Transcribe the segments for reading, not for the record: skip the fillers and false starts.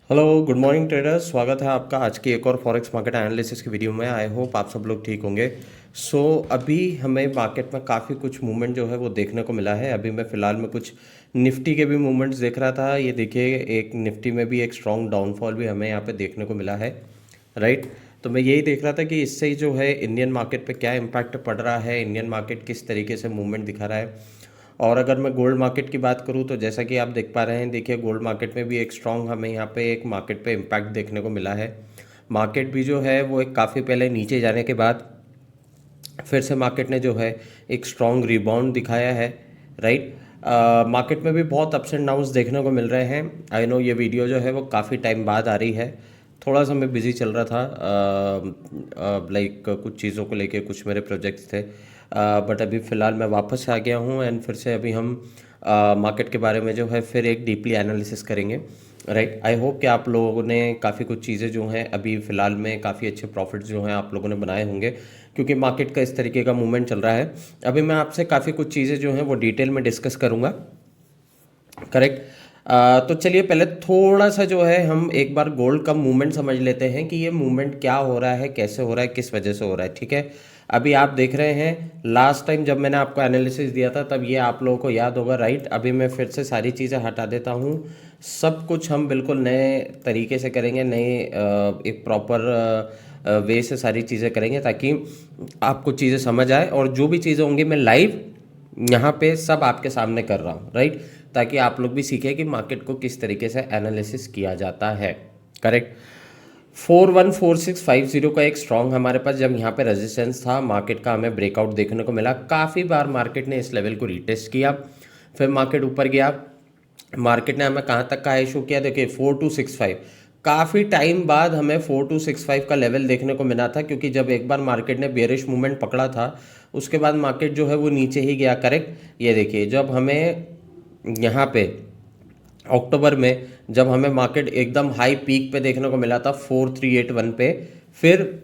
Hello good morning traders, स्वागत है आपका आज की एक और फॉरेक्स मार्केट एनालिसिस की वीडियो में। आई होप आप सब लोग ठीक होंगे। अभी हमें मार्केट में काफ़ी कुछ मूवमेंट जो है वो देखने को मिला है। अभी मैं फ़िलहाल में कुछ निफ्टी के भी मूवमेंट्स देख रहा था। ये देखिए, एक निफ्टी में भी एक स्ट्रॉन्ग डाउनफॉल भी हमें यहाँ पे देखने को मिला है, राइट। तो मैं यही देख रहा था कि इससे जो है इंडियन मार्केट पे क्या इम्पैक्ट पड़ रहा है, इंडियन मार्केट किस तरीके से मूवमेंट दिखा रहा है। और अगर मैं गोल्ड मार्केट की बात करूं तो जैसा कि आप देख पा रहे हैं, देखिए गोल्ड मार्केट में भी एक स्ट्रॉन्ग हमें यहाँ पे एक मार्केट पे इम्पैक्ट देखने को मिला है। मार्केट भी जो है वो एक काफ़ी पहले नीचे जाने के बाद फिर से मार्केट ने जो है एक स्ट्रॉन्ग रिबाउंड दिखाया है, राइट। मार्केट में भी बहुत अप्स एंड डाउन्स देखने को मिल रहे हैं। आई नो ये वीडियो जो है वो काफ़ी टाइम बाद आ रही है। थोड़ा सा मैं बिज़ी चल रहा था, लाइक कुछ चीज़ों को लेके, कुछ मेरे प्रोजेक्ट्स थे। बट अभी फ़िलहाल मैं वापस आ गया हूँ एंड फिर से अभी हम मार्केट के बारे में जो है फिर एक डीपली एनालिसिस करेंगे, राइट। आई होप कि आप लोगों ने काफ़ी कुछ चीज़ें जो हैं अभी फ़िलहाल में काफ़ी अच्छे प्रॉफिट्स जो हैं आप लोगों ने बनाए होंगे, क्योंकि मार्केट का इस तरीके का मूवमेंट चल रहा है। अभी मैं आपसे काफ़ी कुछ चीज़ें जो हैं वो डिटेल में डिस्कस करूँगा, करेक्ट। तो चलिए पहले थोड़ा सा जो है हम एक बार गोल्ड का मूवमेंट समझ लेते हैं कि ये मूवमेंट क्या हो रहा है, कैसे हो रहा है, किस वजह से हो रहा है, ठीक है। अभी आप देख रहे हैं, लास्ट टाइम जब मैंने आपको एनालिसिस दिया था तब ये आप लोगों को याद होगा, राइट। अभी मैं फिर से सारी चीज़ें हटा देता हूँ। सब कुछ हम बिल्कुल नए तरीके से करेंगे, नए एक प्रॉपर वे से सारी चीज़ें करेंगे ताकि आपको चीज़ें समझ आए। और जो भी चीज़ें होंगी मैं लाइव यहाँ पे सब आपके सामने कर रहा हूँ, राइट, ताकि आप लोग भी सीखें कि मार्केट को किस तरीके से एनालिसिस किया जाता है, करेक्ट। 414650 का एक स्ट्रॉन्ग हमारे पास जब यहाँ पे रेजिस्टेंस था, मार्केट का हमें ब्रेकआउट देखने को मिला। काफ़ी बार मार्केट ने इस लेवल को रीटेस्ट किया, फिर मार्केट ऊपर गया। मार्केट ने हमें कहाँ तक का इशू किया, देखिए 4265। काफ़ी टाइम बाद हमें 4265 का लेवल देखने को मिला था, क्योंकि जब एक बार मार्केट ने बेयरिश मूवमेंट पकड़ा था उसके बाद मार्केट जो है वो नीचे ही गया, करेक्ट। ये देखिए, जब हमें यहाँ पे अक्टूबर में जब हमें मार्केट एकदम हाई पीक पे देखने को मिला था 4381 पे, फिर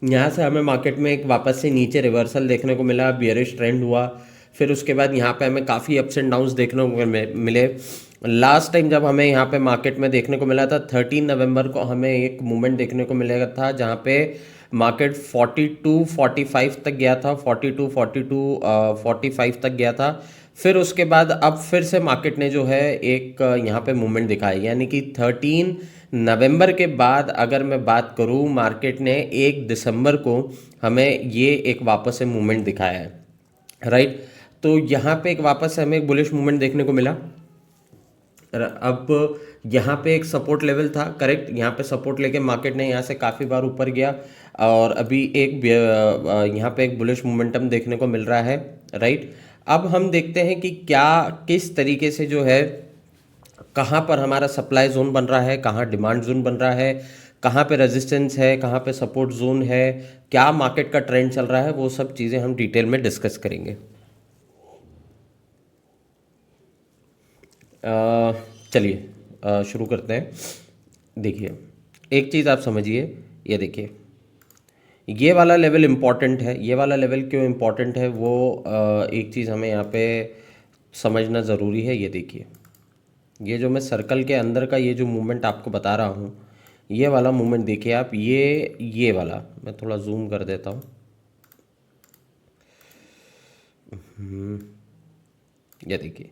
यहाँ से हमें मार्केट में एक वापस से नीचे रिवर्सल देखने को मिला, बियरिश ट्रेंड हुआ। फिर उसके बाद यहाँ पे हमें काफ़ी अप्स एंड डाउन्स देखने को मिले। लास्ट टाइम जब हमें यहाँ पे मार्केट में देखने को मिला था 13 नवंबर को, हमें एक मूवमेंट देखने को मिलेगा था जहाँ पे मार्केट 42-45 तक गया था, 42-45 तक गया था। फिर उसके बाद अब फिर से मार्केट ने जो है एक यहाँ पे मूवमेंट दिखाई, यानी कि 13 नवंबर के बाद अगर मैं बात करूँ, मार्केट ने 1 दिसंबर को हमें ये एक वापस से मूवमेंट दिखाया है, राइट। तो यहाँ पे एक वापस से हमें एक बुलिश मूवमेंट देखने को मिला। अब यहाँ पे एक सपोर्ट लेवल था, करेक्ट। यहाँ पे सपोर्ट लेके मार्केट ने यहाँ से काफ़ी बार ऊपर गया और अभी एक यहाँ पे एक बुलिश मोमेंटम देखने को मिल रहा है, राइट। अब हम देखते हैं कि क्या किस तरीके से जो है, कहाँ पर हमारा सप्लाई जोन बन रहा है, कहाँ डिमांड जोन बन रहा है, कहाँ पे रेजिस्टेंस है, कहाँ पे सपोर्ट जोन है, क्या मार्केट का ट्रेंड चल रहा है, वो सब चीज़ें हम डिटेल में डिस्कस करेंगे। चलिए शुरू करते हैं। देखिए, एक चीज़ आप समझिए, ये देखिए, ये वाला लेवल इम्पॉर्टेंट है। ये वाला लेवल क्यों इम्पॉर्टेंट है वो एक चीज़ हमें यहाँ पे समझना ज़रूरी है। ये देखिए, ये जो मैं सर्कल के अंदर का ये जो मूवमेंट आपको बता रहा हूँ, ये वाला मूवमेंट देखिए आप, ये वाला मैं थोड़ा जूम कर देता हूँ। ये देखिए,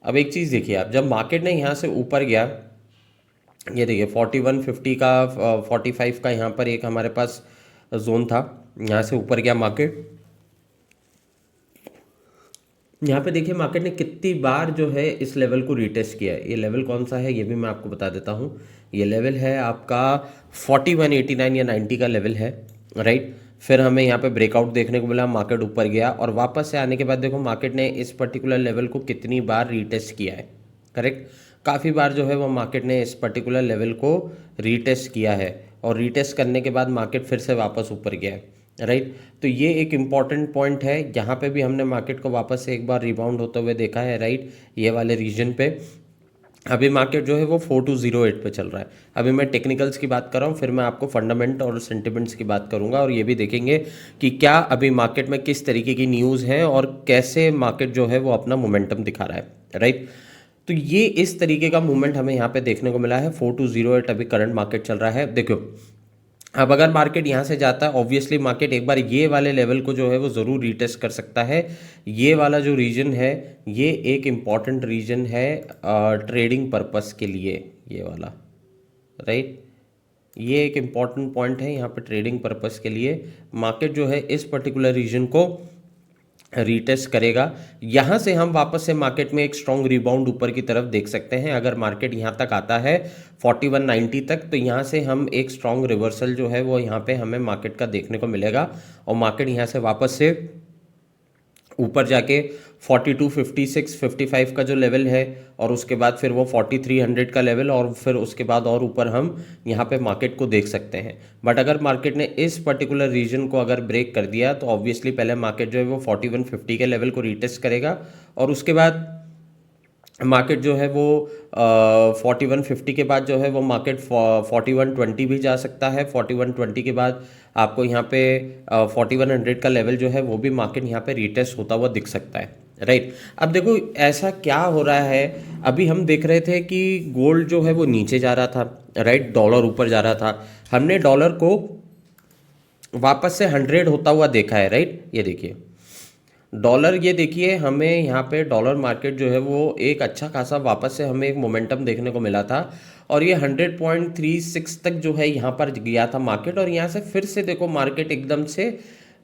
अब एक चीज़ देखिए आप, जब मार्केट ने यहाँ से ऊपर गया, ये देखिए 4150 का 45 का यहाँ पर एक हमारे पास जोन था, यहाँ से ऊपर गया मार्केट। यहाँ पे देखिए मार्केट ने कितनी बार जो है इस लेवल को रिटेस्ट किया है। ये लेवल कौन सा है ये भी मैं आपको बता देता हूँ। ये लेवल है आपका 4189 या 90 का लेवल है, राइट। फिर हमें यहाँ पे ब्रेकआउट देखने को मिला, मार्केट ऊपर गया और वापस से आने के बाद देखो मार्केट ने इस पर्टिकुलर लेवल को कितनी बार रीटेस्ट किया है, करेक्ट। काफ़ी बार जो है वो मार्केट ने इस पर्टिकुलर लेवल को रीटेस्ट किया है और रीटेस्ट करने के बाद मार्केट फिर से वापस ऊपर गया है, राइट। तो ये एक इम्पॉर्टेंट पॉइंट है। यहाँ पे भी हमने मार्केट को वापस से एक बार रिबाउंड होते हुए देखा है, राइट, ये वाले रीजन पे। अभी मार्केट जो है वो 4208 पे चल रहा है। अभी मैं टेक्निकल्स की बात कर रहा हूँ, फिर मैं आपको फंडामेंट और सेंटिमेंट्स की बात करूँगा और ये भी देखेंगे कि क्या अभी मार्केट में किस तरीके की न्यूज़ है और कैसे मार्केट जो है वो अपना मोमेंटम दिखा रहा है, राइट। तो ये इस तरीके का मूवमेंट हमें यहाँ पे देखने को मिला है। 4208 अभी करंट मार्केट चल रहा है। देखो अब अगर मार्केट यहाँ से जाता है, ऑब्वियसली मार्केट एक बार ये वाले लेवल को जो है वो ज़रूर रीटेस्ट कर सकता है। ये वाला जो रीजन है ये एक इम्पॉर्टेंट रीजन है ट्रेडिंग पर्पस के लिए, ये वाला, राइट। ये एक इम्पॉर्टेंट पॉइंट है यहाँ पे ट्रेडिंग पर्पस के लिए। मार्केट जो है इस पर्टिकुलर रीजन को रीटेस्ट करेगा। यहाँ से हम वापस से मार्केट में एक स्ट्रॉन्ग रिबाउंड ऊपर की तरफ देख सकते हैं। अगर मार्केट यहाँ तक आता है 4190 तक, तो यहाँ से हम एक स्ट्रॉन्ग रिवर्सल जो है वो यहाँ पे हमें मार्केट का देखने को मिलेगा और मार्केट यहाँ से वापस से ऊपर जाके 42, 56, 55 का जो लेवल है और उसके बाद फिर वो 4300 का लेवल और फिर उसके बाद और ऊपर हम यहाँ पे मार्केट को देख सकते हैं। बट अगर मार्केट ने इस पर्टिकुलर रीजन को अगर ब्रेक कर दिया तो ऑब्वियसली पहले मार्केट जो है वो 4150 के लेवल को रीटेस्ट करेगा और उसके बाद मार्केट जो है वो 4150 के बाद जो है वो मार्केट 4120 भी जा सकता है। 4120 के बाद आपको यहाँ पे 4100 का लेवल जो है वो भी मार्केट यहाँ पे रीटेस्ट होता हुआ दिख सकता है, राइट। अब देखो ऐसा क्या हो रहा है, अभी हम देख रहे थे कि गोल्ड जो है वो नीचे जा रहा था, राइट, डॉलर ऊपर जा रहा था। हमने डॉलर को वापस से 100 होता हुआ देखा है, राइट। ये देखिए डॉलर, ये देखिए हमें यहाँ पे डॉलर मार्केट जो है वो एक अच्छा खासा वापस से हमें एक मोमेंटम देखने को मिला था और ये 100.36 तक जो है यहाँ पर गया था मार्केट और यहाँ से फिर से देखो मार्केट एकदम से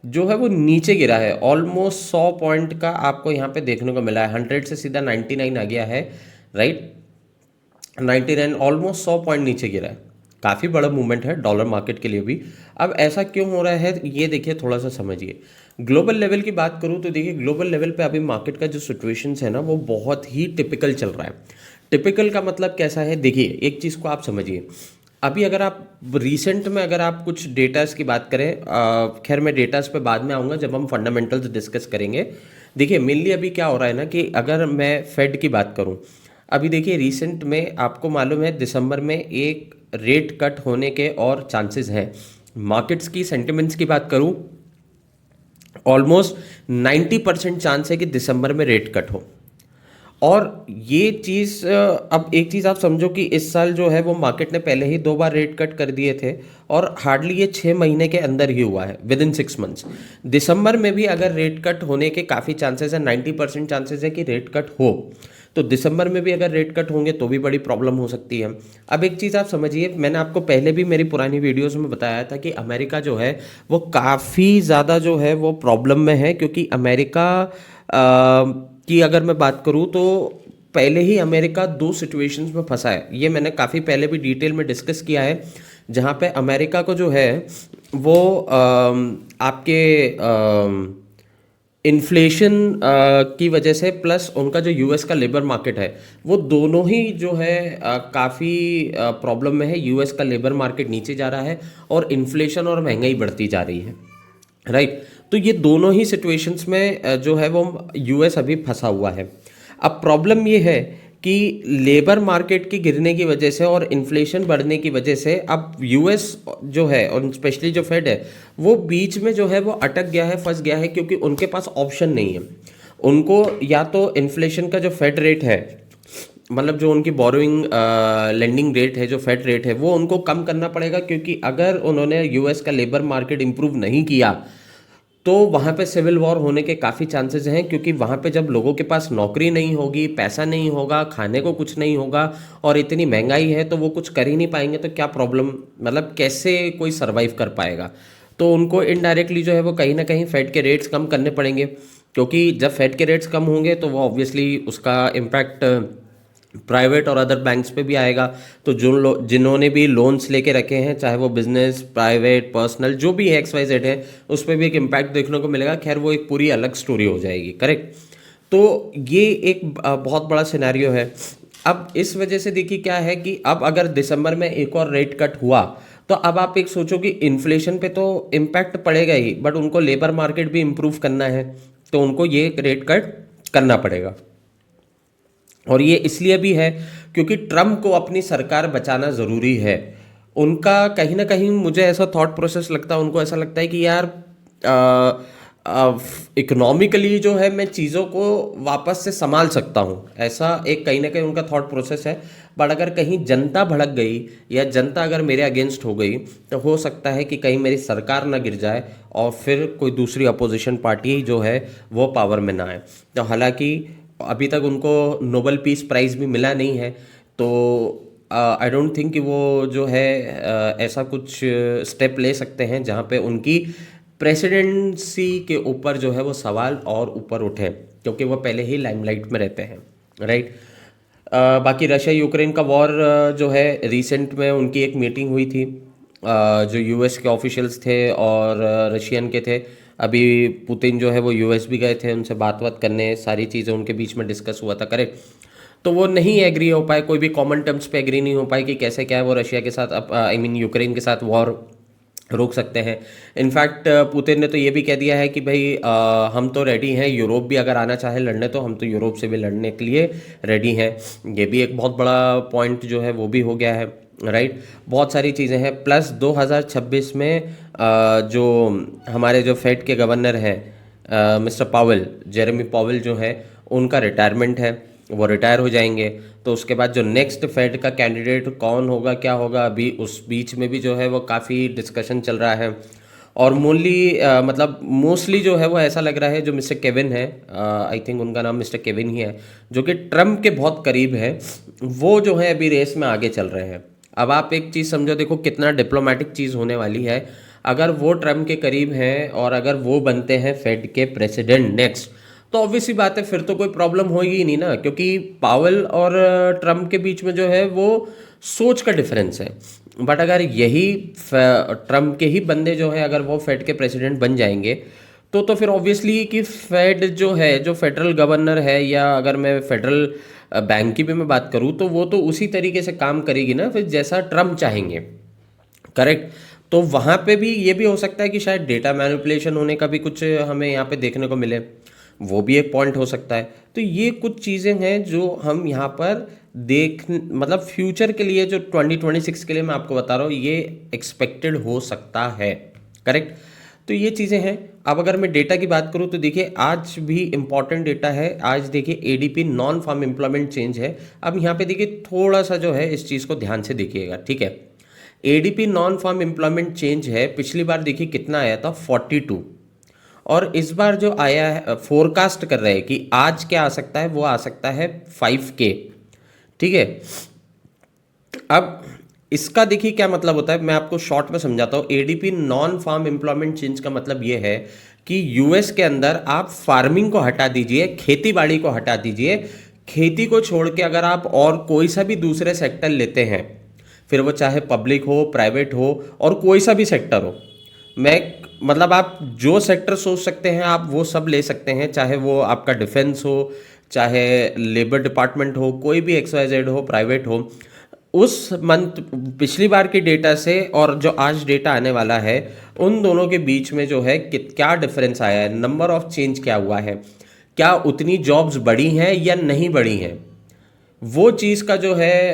जो है वो नीचे गिरा है। ऑलमोस्ट 100 पॉइंट का आपको यहाँ पे देखने को मिला है। 100 से सीधा 99 आ गया है, राइट। 99 ऑलमोस्ट 100 पॉइंट नीचे गिरा है। काफ़ी बड़ा मूवमेंट है डॉलर मार्केट के लिए भी। अब ऐसा क्यों हो रहा है ये देखिए, थोड़ा सा समझिए। ग्लोबल लेवल की बात करूं तो देखिए ग्लोबल लेवल पे अभी मार्केट का जो सिचुएशंस है ना वो बहुत ही टिपिकल चल रहा है। टिपिकल का मतलब कैसा है, देखिए एक चीज़ को आप समझिए। अभी अगर आप रिसेंट में अगर आप कुछ डेटास की बात करें, खैर मैं डेटास पे बाद में आऊँगा जब हम फंडामेंटल्स डिस्कस करेंगे। देखिए मेनली अभी क्या हो रहा है ना कि अगर मैं फेड की बात करूँ, अभी देखिए रिसेंट में आपको मालूम है दिसंबर में एक रेट कट होने के और चांसेस हैं। मार्केट्स की सेंटिमेंट्स की बात करूं, ऑलमोस्ट 90% चांस है कि दिसंबर में रेट कट हो। और ये चीज़ अब एक चीज़ आप समझो कि इस साल जो है वो मार्केट ने पहले ही 2 बार रेट कट कर दिए थे और हार्डली ये 6 महीने के अंदर ही हुआ है, विद इन 6 मंथ्स। दिसंबर में भी अगर रेट कट होने के काफ़ी चांसेस है, 90% चांसेस है कि रेट कट हो, तो दिसंबर में भी अगर रेट कट होंगे तो भी बड़ी प्रॉब्लम हो सकती है। अब एक चीज़ आप समझिए, मैंने आपको पहले भी मेरी पुरानी वीडियोस में बताया था कि अमेरिका जो है वो काफ़ी ज़्यादा जो है वो प्रॉब्लम में है, क्योंकि अमेरिका की अगर मैं बात करूँ तो पहले ही अमेरिका 2 सिचुएशंस में फंसा है। ये मैंने काफ़ी पहले भी डिटेल में डिस्कस किया है, जहाँ पे अमेरिका को जो है वो आपके इन्फ्लेशन की वजह से प्लस उनका जो यूएस का लेबर मार्केट है वो दोनों ही जो है काफ़ी प्रॉब्लम में है। यूएस का लेबर मार्केट नीचे जा रहा है और इन्फ्लेशन और महंगाई बढ़ती जा रही है, राइट। तो ये दोनों ही सिचुएशंस में जो है वो यूएस अभी फंसा हुआ है। अब प्रॉब्लम ये है कि लेबर मार्केट की गिरने की वजह से और इन्फ्लेशन बढ़ने की वजह से अब यूएस जो है और स्पेशली जो फेड है वो बीच में जो है वो अटक गया है, फंस गया है, क्योंकि उनके पास ऑप्शन नहीं है। उनको या तो इन्फ्लेशन का जो फेड रेट है, मतलब जो उनकी बोरोइंग लेंडिंग रेट है, जो फेड रेट है, वो उनको कम करना पड़ेगा, क्योंकि अगर उन्होंने यूएस का लेबर मार्केट इंप्रूव नहीं किया तो वहाँ पे सिविल वॉर होने के काफ़ी चांसेस हैं। क्योंकि वहाँ पे जब लोगों के पास नौकरी नहीं होगी, पैसा नहीं होगा, खाने को कुछ नहीं होगा और इतनी महंगाई है तो वो कुछ कर ही नहीं पाएंगे, तो क्या प्रॉब्लम, मतलब कैसे कोई सर्वाइव कर पाएगा। तो उनको इनडायरेक्टली जो है वो कहीं ना कहीं फेड के रेट्स कम करने पड़ेंगे, क्योंकि जब फेड के रेट्स कम होंगे तो वो ऑब्वियसली उसका इम्पैक्ट प्राइवेट और अदर बैंक्स पे भी आएगा। तो जिन्होंने भी लोन्स लेके रखे हैं, चाहे वो बिजनेस, प्राइवेट, पर्सनल, जो भी XYZ है, उस पर भी एक इम्पैक्ट देखने को मिलेगा। खैर वो एक पूरी अलग स्टोरी हो जाएगी, करेक्ट। तो ये एक बहुत बड़ा सिनेरियो है। अब इस वजह से देखिए क्या है कि अब अगर दिसंबर में एक और रेट कट हुआ तो अब आप एक सोचो कि इन्फ्लेशन पे तो इम्पैक्ट पड़ेगा ही, बट उनको लेबर मार्केट भी इम्प्रूव करना है तो उनको ये रेट कट करना पड़ेगा। और ये इसलिए भी है क्योंकि ट्रम्प को अपनी सरकार बचाना ज़रूरी है। उनका कहीं ना कहीं मुझे ऐसा थॉट प्रोसेस लगता है, उनको ऐसा लगता है कि यार इकोनॉमिकली जो है मैं चीज़ों को वापस से संभाल सकता हूँ, ऐसा एक कहीं ना कहीं उनका थॉट प्रोसेस है। बट अगर कहीं जनता भड़क गई या जनता अगर मेरे अगेंस्ट हो गई तो हो सकता है कि कहीं मेरी सरकार ना गिर जाए और फिर कोई दूसरी अपोजिशन पार्टी जो है वो पावर में ना आए। तो हालांकि अभी तक उनको नोबेल पीस प्राइज़ भी मिला नहीं है, तो आई डोंट थिंक कि वो जो है ऐसा कुछ स्टेप ले सकते हैं जहाँ पे उनकी प्रेसिडेंसी के ऊपर जो है वो सवाल और ऊपर उठे, क्योंकि वो पहले ही लाइमलाइट में रहते हैं, राइट। बाकी रशिया यूक्रेन का वॉर जो है रिसेंट में उनकी एक मीटिंग हुई थी, जो यूएस के ऑफिशियल्स थे और रशियन के थे। अभी पुतिन जो है वो यूएस भी गए थे उनसे बात करने, सारी चीज़ें उनके बीच में डिस्कस हुआ था करेक्ट। तो वो नहीं एग्री हो पाए, कोई भी कॉमन टर्म्स पे एग्री नहीं हो पाए कि कैसे क्या है वो रशिया के साथ आई मीन यूक्रेन के साथ वॉर रोक सकते हैं। इनफैक्ट पुतिन ने तो ये भी कह दिया है कि भाई हम तो रेडी हैं, यूरोप भी अगर आना चाहे लड़ने तो हम तो यूरोप से भी लड़ने के लिए रेडी हैं। ये भी एक बहुत बड़ा पॉइंट जो है वो भी हो गया है, राइट। बहुत सारी चीज़ें हैं। प्लस 2026 में जो हमारे जो फेड के गवर्नर हैं मिस्टर पावेल, जेरेमी पावेल जो है उनका रिटायरमेंट है, वो रिटायर हो जाएंगे। तो उसके बाद जो नेक्स्ट फेड का कैंडिडेट कौन होगा क्या होगा, अभी उस बीच में भी जो है वो काफ़ी डिस्कशन चल रहा है। और मतलब मोस्टली जो है वो ऐसा लग रहा है जो मिस्टर केविन है, आई थिंक उनका नाम मिस्टर केविन ही है, जो कि ट्रम्प के बहुत करीब है, वो जो है अभी रेस में आगे चल रहे हैं। अब आप एक चीज़ समझो, देखो कितना डिप्लोमेटिक चीज़ होने वाली है। अगर वो ट्रम्प के करीब हैं और अगर वो बनते हैं फेड के प्रेसिडेंट नेक्स्ट, तो ऑब्वियसली बात है फिर तो कोई प्रॉब्लम होगी ही नहीं ना, क्योंकि पावेल और ट्रम्प के बीच में जो है वो सोच का डिफरेंस है। बट अगर यही ट्रम्प के ही बंदे जो है अगर वो फेड के प्रेसिडेंट बन जाएंगे तो फिर ऑब्वियसली कि फेड जो है, जो फेडरल गवर्नर है, या अगर मैं फेडरल बैंक की भी मैं बात करूँ तो वो तो उसी तरीके से काम करेगी ना फिर जैसा ट्रम्प चाहेंगे, करेक्ट। तो वहाँ पे भी ये भी हो सकता है कि शायद डेटा मैनिपुलेशन होने का भी कुछ हमें यहाँ पे देखने को मिले, वो भी एक पॉइंट हो सकता है। तो ये कुछ चीज़ें हैं जो हम यहाँ पर मतलब फ्यूचर के लिए जो 2026 के लिए मैं आपको बता रहा हूँ ये एक्सपेक्टेड हो सकता है, करेक्ट। तो ये चीज़ें हैं। अब अगर मैं डेटा की बात करूँ तो देखिए आज भी इम्पॉर्टेंट डेटा है। आज देखिए ADP non farm employment change है। अब यहाँ पे देखिए थोड़ा सा जो है इस चीज़ को ध्यान से देखिएगा, ठीक है। ADP non farm employment change है, पिछली बार देखिए कितना आया था 42, और इस बार जो आया है फोरकास्ट कर रहे हैं कि आज क्या आ सकता है, वो आ सकता है 5K, ठीक है। अब इसका देखिए क्या मतलब होता है, मैं आपको शॉर्ट में समझाता हूँ। ADP non farm employment change का मतलब ये है कि यूएस के अंदर आप फार्मिंग को हटा दीजिए, खेती बाड़ी को हटा दीजिए, खेती को छोड़ के अगर आप और कोई सा भी दूसरे सेक्टर लेते हैं, फिर वो चाहे पब्लिक हो, प्राइवेट हो, और कोई सा भी सेक्टर हो, मैं मतलब आप जो सेक्टर सोच सकते हैं आप वो सब ले सकते हैं, चाहे वो आपका डिफेंस हो, चाहे लेबर डिपार्टमेंट हो, कोई भी XYZ हो, प्राइवेट हो। उस मंथ पिछली बार के डेटा से और जो आज डेटा आने वाला है उन दोनों के बीच में जो है क्या डिफरेंस आया है, नंबर ऑफ चेंज क्या हुआ है, क्या उतनी जॉब्स बढ़ी हैं या नहीं बढ़ी हैं, वो चीज़ का जो है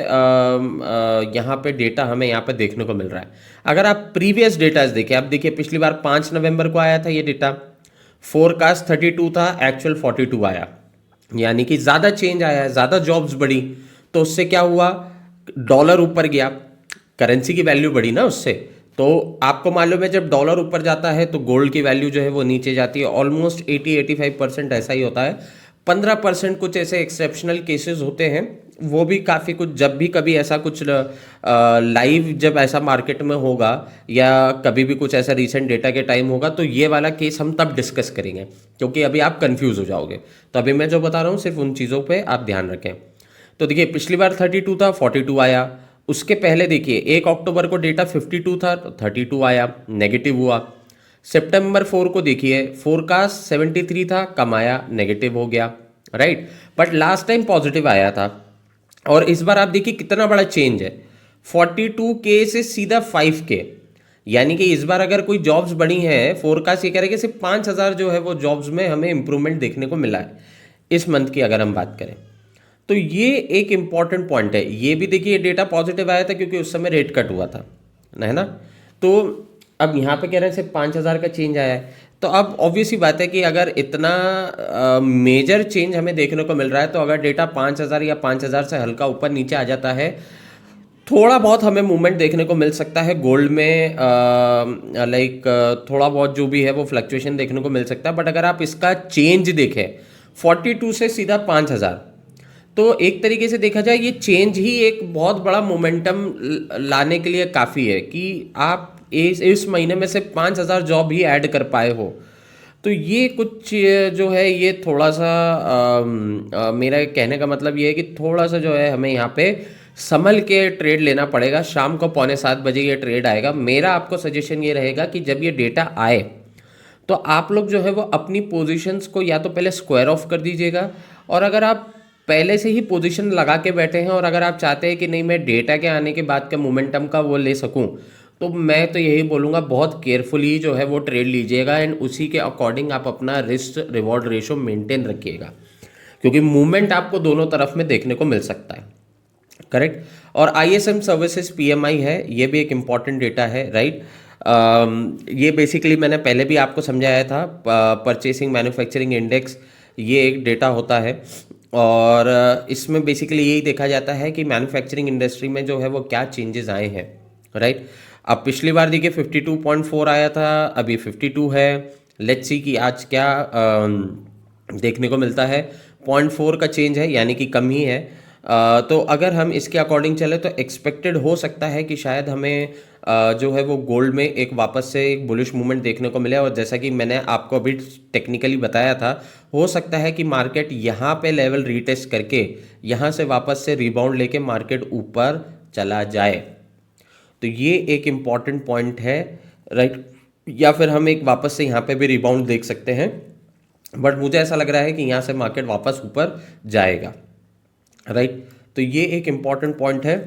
यहाँ पे डेटा हमें यहाँ पे देखने को मिल रहा है। अगर आप प्रीवियस डेटाज देखें, आप देखिए पिछली बार 5 नवंबर को आया था ये डेटा, फोरकास्ट 32 था, एक्चुअल 42 आया, यानी कि ज़्यादा चेंज आया है, ज़्यादा जॉब्स बढ़ी। तो उससे क्या हुआ, डॉलर ऊपर गया, करेंसी की वैल्यू बढ़ी ना उससे। तो आपको मालूम है जब डॉलर ऊपर जाता है तो गोल्ड की वैल्यू जो है वो नीचे जाती है। ऑलमोस्ट 80-85% ऐसा ही होता है। 15% कुछ ऐसे एक्सेप्शनल केसेस होते हैं, वो भी काफ़ी कुछ, जब भी कभी ऐसा कुछ लाइव जब ऐसा मार्केट में होगा या कभी भी कुछ ऐसा रीसेंट डेटा के टाइम होगा तो ये वाला केस हम तब डिस्कस करेंगे, क्योंकि अभी आप कंफ्यूज हो जाओगे। तो अभी मैं जो बता रहा हूँ सिर्फ उन चीज़ों पे आप ध्यान रखें। तो देखिए पिछली बार 32 था, 42 आया। उसके पहले देखिए 1 अक्टूबर को डेटा 52 था, 32 आया, नेगेटिव हुआ। सितंबर 4 को देखिए फोरकास्ट 73 था, कम आया, नेगेटिव हो गया, right. But last time positive आया था। और इस बार आप देखिए कितना बड़ा चेंज है, 42K से सीधा 5K, यानी कि इस बार अगर कोई जॉब्स बढ़ी हैं, फोरकास्ट ये कह रहे कि सिर्फ 5,000 जो है वो जॉब्स में हमें इंप्रूवमेंट देखने को मिला है इस मंथ की अगर हम बात करें। तो ये एक इंपॉर्टेंट पॉइंट है। ये भी देखिए डेटा पॉजिटिव आया था क्योंकि उस समय रेट कट हुआ था, है ना। तो अब यहाँ पे कह रहे हैं सिर्फ 5,000 का चेंज आया है। तो अब ऑब्वियस ही बात है कि अगर इतना मेजर चेंज हमें देखने को मिल रहा है, तो अगर डेटा 5,000 या 5,000 से हल्का ऊपर नीचे आ जाता है, थोड़ा बहुत हमें मूवमेंट देखने को मिल सकता है गोल्ड में, लाइक थोड़ा बहुत जो भी है वो फ्लक्चुएशन देखने को मिल सकता है। बट अगर आप इसका चेंज देखें 42 से सीधा 5,000, तो एक तरीके से देखा जाए ये चेंज ही एक बहुत बड़ा मोमेंटम लाने के लिए काफ़ी है कि आप इस महीने में से 5,000 जॉब ही ऐड कर पाए हो। तो ये कुछ जो है ये थोड़ा सा मेरा कहने का मतलब ये है कि थोड़ा सा जो है हमें यहाँ पे संभल के ट्रेड लेना पड़ेगा। शाम को 6:45 ये ट्रेड आएगा। मेरा आपको सजेशन ये रहेगा कि जब ये डेटा आए तो आप लोग जो है वो अपनी पोजीशंस को या तो पहले स्क्वायर ऑफ कर दीजिएगा, और अगर आप पहले से ही पोजीशन लगा के बैठे हैं और अगर आप चाहते हैं कि नहीं मैं डेटा के आने के बाद के मोमेंटम का वो ले सकूं, तो मैं तो यही बोलूँगा बहुत केयरफुली जो है वो ट्रेड लीजिएगा एंड उसी के अकॉर्डिंग आप अपना रिस्क रिवॉर्ड रेशो मेंटेन रखिएगा, क्योंकि मूवमेंट आपको दोनों तरफ में देखने को मिल सकता है। करेक्ट। और ISM सर्विसेज PMI है, ये भी एक इम्पॉर्टेंट डेटा है, राइट। ये बेसिकली मैंने पहले भी आपको समझाया था, परचेसिंग मैन्युफैक्चरिंग इंडेक्स ये एक डेटा होता है, और इसमें बेसिकली यही देखा जाता है कि मैन्युफैक्चरिंग इंडस्ट्री में जो है वो क्या चेंजेस आए हैं, राइट। अब पिछली बार देखिए 52.4 आया था, अभी 52 है। लेट्स सी कि आज क्या देखने को मिलता है। 0.4 का चेंज है, यानी कि कम ही है। तो अगर हम इसके अकॉर्डिंग चले तो एक्सपेक्टेड हो सकता है कि शायद हमें जो है वो गोल्ड में एक वापस से एक बुलिश मूवमेंट देखने को मिले, और जैसा कि मैंने आपको अभी टेक्निकली बताया था, हो सकता है कि मार्केट यहाँ पे लेवल रीटेस्ट करके यहाँ से वापस से रिबाउंड लेके मार्केट ऊपर चला जाए। तो ये एक इम्पॉर्टेंट पॉइंट है, राइट। या फिर हम एक वापस से यहाँ पे भी रिबाउंड देख सकते हैं, बट मुझे ऐसा लग रहा है कि यहाँ से मार्केट वापस ऊपर जाएगा, राइट। तो ये एक इम्पॉर्टेंट पॉइंट है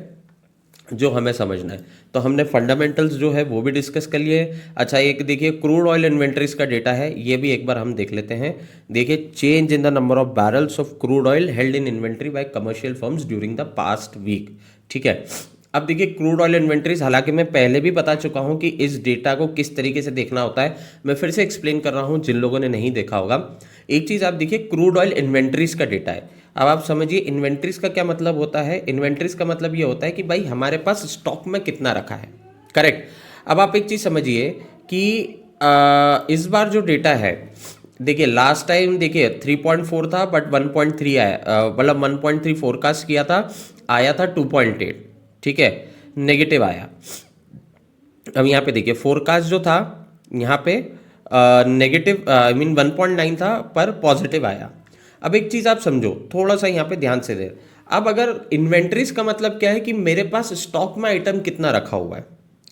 जो हमें समझना है। तो हमने फंडामेंटल्स जो है वो भी डिस्कस कर लिए। अच्छा, एक देखिए क्रूड ऑयल इन्वेंट्रीज का डेटा है, ये भी एक बार हम देख लेते हैं। देखिए, change in the number of barrels of crude oil held in inventory by commercial firms during the past week. ठीक है। अब देखिए क्रूड ऑयल इन्वेंट्रीज, हालांकि मैं पहले भी बता चुका हूं कि इस डेटा को किस तरीके से देखना होता है, मैं फिर से एक्सप्लेन कर रहा हूं जिन लोगों ने नहीं देखा होगा। एक चीज़ आप देखिए, क्रूड ऑयल इन्वेंट्रीज का डेटा है। अब आप समझिए इन्वेंट्रीज का क्या मतलब होता है। इन्वेंट्रीज का मतलब ये होता है कि भाई हमारे पास स्टॉक में कितना रखा है। करेक्ट। अब आप एक चीज़ समझिए कि इस बार जो डेटा है, देखिए लास्ट टाइम देखिए 3.4 था बट 1.3 आया, मतलब 1.3 फोरकास्ट किया था, आया था 2.8। ठीक है, नेगेटिव आया। अब यहाँ पे देखिए फोरकास्ट जो था यहाँ पे नेगेटिव, आई मीन 1.9 था पर पॉजिटिव आया। अब एक चीज़ आप समझो, थोड़ा सा यहाँ पे ध्यान से दे। अब अगर इन्वेंट्रीज का मतलब क्या है कि मेरे पास स्टॉक में आइटम कितना रखा हुआ है।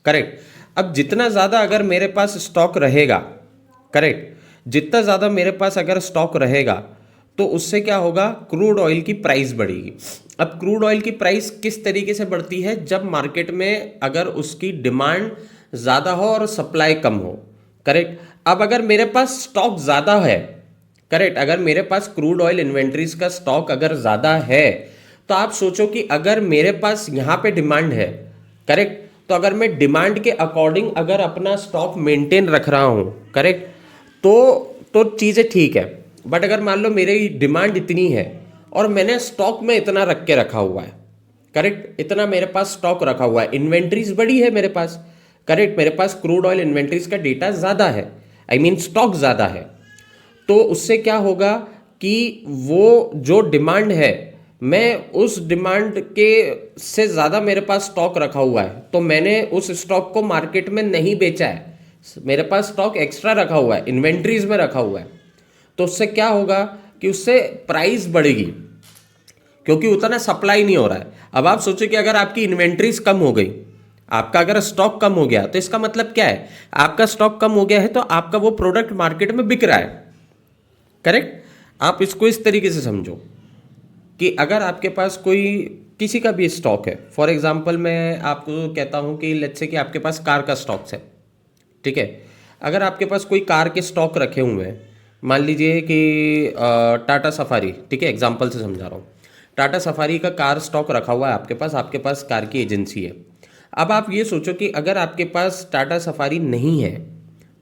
करेक्ट। अब जितना ज़्यादा अगर मेरे पास स्टॉक रहेगा, करेक्ट, जितना ज़्यादा मेरे पास अगर स्टॉक रहेगा तो उससे क्या होगा, क्रूड ऑयल की प्राइस बढ़ेगी। अब क्रूड ऑयल की प्राइस किस तरीके से बढ़ती है, जब मार्केट में अगर उसकी डिमांड ज़्यादा हो और सप्लाई कम हो। करेक्ट। अब अगर मेरे पास स्टॉक ज़्यादा है, करेक्ट, अगर मेरे पास क्रूड ऑयल इन्वेंट्रीज का स्टॉक अगर ज़्यादा है, तो आप सोचो कि अगर मेरे पास यहाँ पे डिमांड है, करेक्ट, तो अगर मैं डिमांड के अकॉर्डिंग अगर अपना स्टॉक मेंटेन रख रहा हूँ, करेक्ट, तो चीज़ें ठीक है। बट अगर मान लो मेरी डिमांड इतनी है और मैंने स्टॉक में इतना रख के रखा हुआ है, करेक्ट, इतना मेरे पास स्टॉक रखा हुआ है, इन्वेंट्रीज बड़ी है मेरे पास, करेक्ट, मेरे पास क्रूड ऑयल इन्वेंट्रीज का डेटा ज़्यादा है, आई मीन स्टॉक ज़्यादा है, तो उससे क्या होगा कि वो जो डिमांड है, मैं उस डिमांड के से ज़्यादा मेरे पास स्टॉक रखा हुआ है, तो मैंने उस स्टॉक को मार्केट में नहीं बेचा है, मेरे पास स्टॉक एक्स्ट्रा रखा हुआ है, इन्वेंट्रीज में रखा हुआ है, तो उससे क्या होगा कि उससे प्राइस बढ़ेगी क्योंकि उतना सप्लाई नहीं हो रहा है। अब आप सोचो कि अगर आपकी इन्वेंट्रीज कम हो गई, आपका अगर स्टॉक कम हो गया, तो इसका मतलब क्या है, आपका स्टॉक कम हो गया है तो आपका वो प्रोडक्ट मार्केट में बिक रहा है। करेक्ट। आप इसको इस तरीके से समझो कि अगर आपके पास कोई किसी का भी स्टॉक है, फॉर एग्जांपल मैं आपको कहता हूं कि लेट्स से कि आपके पास कार का स्टॉक है। ठीक है। अगर आपके पास कोई कार के स्टॉक रखे हुए हैं, मान लीजिए कि टाटा सफारी, ठीक है, एग्जांपल से समझा रहा हूँ, टाटा सफारी का कार स्टॉक रखा हुआ है आपके पास कार की एजेंसी है। अब आप ये सोचो कि अगर आपके पास टाटा सफारी नहीं है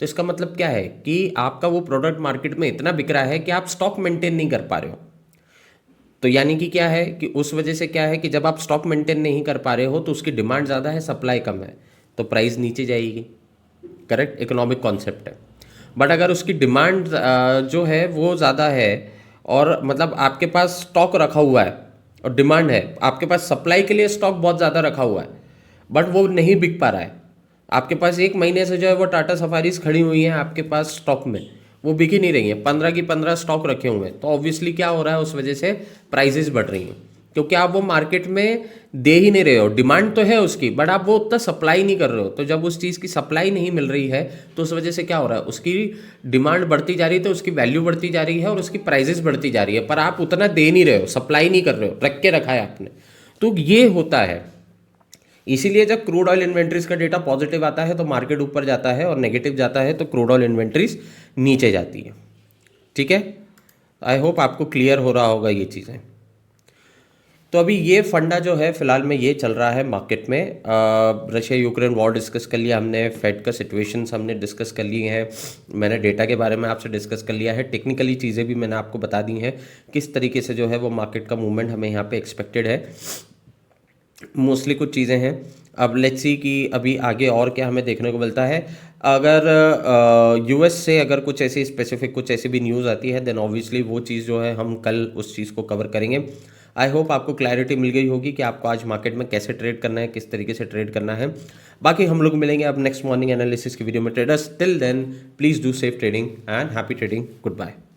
तो इसका मतलब क्या है कि आपका वो प्रोडक्ट मार्केट में इतना बिक रहा है कि आप स्टॉक मेंटेन नहीं कर पा रहे हो। तो यानी कि क्या है कि उस वजह से क्या है कि जब आप स्टॉक मेंटेन नहीं कर पा रहे हो तो उसकी डिमांड ज़्यादा है, सप्लाई कम है, तो प्राइस नीचे जाएगी। करेक्ट इकोनॉमिक कॉन्सेप्ट है। बट अगर उसकी डिमांड जो है वो ज़्यादा है और मतलब आपके पास स्टॉक रखा हुआ है और डिमांड है, आपके पास सप्लाई के लिए स्टॉक बहुत ज़्यादा रखा हुआ है बट वो नहीं बिक पा रहा है, आपके पास 1 महीने से जो है वो टाटा सफारीज खड़ी हुई हैं आपके पास स्टॉक में, वो बिक ही नहीं रही हैं, 15 की 15 स्टॉक रखे हुए हैं, तो ऑब्वियसली क्या हो रहा है, उस वजह से प्राइजेस बढ़ रही हैं क्योंकि आप वो मार्केट में दे ही नहीं रहे हो। डिमांड तो है उसकी बट आप वो उतना सप्लाई नहीं कर रहे हो, तो जब उस चीज़ की सप्लाई नहीं मिल रही है तो उस वजह से क्या हो रहा है, उसकी डिमांड बढ़ती जा रही है तो उसकी वैल्यू बढ़ती जा रही है और उसकी प्राइजेस बढ़ती जा रही है, पर आप उतना दे नहीं रहे हो, सप्लाई नहीं कर रहे हो, रख के रखा है आपने। तो ये होता है। इसीलिए जब क्रूड ऑयल इन्वेंट्रीज का डेटा पॉजिटिव आता है तो मार्केट ऊपर जाता है और नेगेटिव जाता है तो क्रूड ऑयल इन्वेंट्रीज नीचे जाती है। ठीक है, आई होप आपको क्लियर हो रहा होगा ये चीज़ें। तो अभी ये फंडा जो है फिलहाल में ये चल रहा है मार्केट में। रशिया यूक्रेन वॉर डिस्कस कर लिया हमने, फेड का सिचुएशंस हमने डिस्कस कर लिए हैं, मैंने डेटा के बारे में आपसे डिस्कस कर लिया है, टेक्निकली चीज़ें भी मैंने आपको बता दी हैं किस तरीके से जो है वो मार्केट का मूवमेंट हमें यहाँ पे एक्सपेक्टेड है। मोस्टली कुछ चीज़ें हैं। अब लेट्स सी कि अभी आगे और क्या हमें देखने को मिलता है। अगर यूएस से अगर कुछ ऐसी स्पेसिफिक कुछ ऐसी भी न्यूज़ आती है देन ऑब्वियसली वो चीज़ जो है हम कल उस चीज़ को कवर करेंगे। आई होप आपको क्लैरिटी मिल गई होगी कि आपको आज मार्केट में कैसे ट्रेड करना है, किस तरीके से ट्रेड करना है। बाकी हम लोग मिलेंगे अब नेक्स्ट मॉर्निंग एनालिसिस की वीडियो में। Traders till then please do safe trading and happy trading. Good bye.